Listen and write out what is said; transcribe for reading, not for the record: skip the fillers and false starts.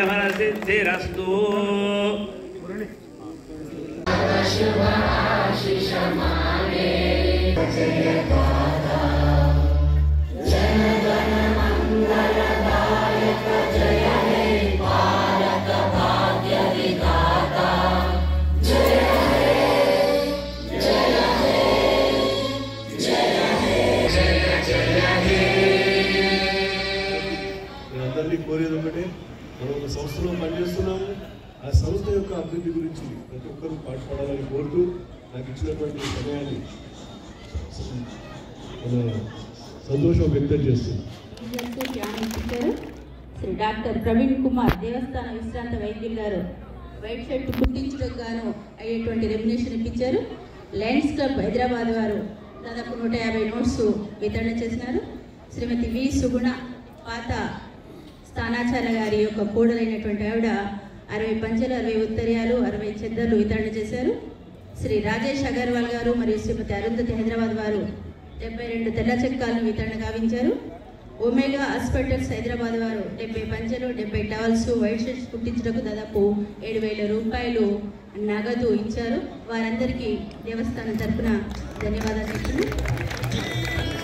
కార్యఫలసిద్ధిరస్తు. కోరేది ఒకటే, మనం ఒక సంస్థలో పనిచేస్తున్నాము, ఆ సంస్థ యొక్క అభివృద్ధి గురించి ప్రతి ఒక్కరూ పాటుపడాలని కోరుతూ నాకు ఇచ్చినటువంటి సమయాన్ని సంతోషం వ్యక్తం చేస్తుంది. శ్రీ డాక్టర్ ప్రవీణ్ కుమార్ దేవస్థాన విశ్రాంత వైద్యులు గారు వైట్ షర్ట్ కుట్టించడానికి గాను అయ్యేటువంటి రెమ్యునేషన్ ఇప్పించారు. లయన్స్ క్లబ్ హైదరాబాద్ వారు దాదాపు 150 నోట్స్ వితరణ చేసినారు. శ్రీమతి వి సుగుణ పాత స్థానాచార్య గారి యొక్క కూడలైనటువంటి ఆవిడ 60 పంచెలు, 60 ఉత్తరీయాలు, 60 చెద్దర్లు వితరణ చేశారు. శ్రీ రాజేష్ అగర్వాల్ గారు మరియు శ్రీమతి అరుంధతి హైదరాబాద్ వారు 72 తెల్ల చెక్కాలను వితరణ గావించారు. ఒమేగా హాస్పిటల్స్ హైదరాబాద్ వారు 70 పంచెలు, 70 టవల్స్, వైట్ షర్ట్స్ కుట్టించడానికి దాదాపు 7,000 రూపాయలు నగదు ఇచ్చారు. వారందరికీ దేవస్థానం తరఫున ధన్యవాదాలు చెప్తున్నాను.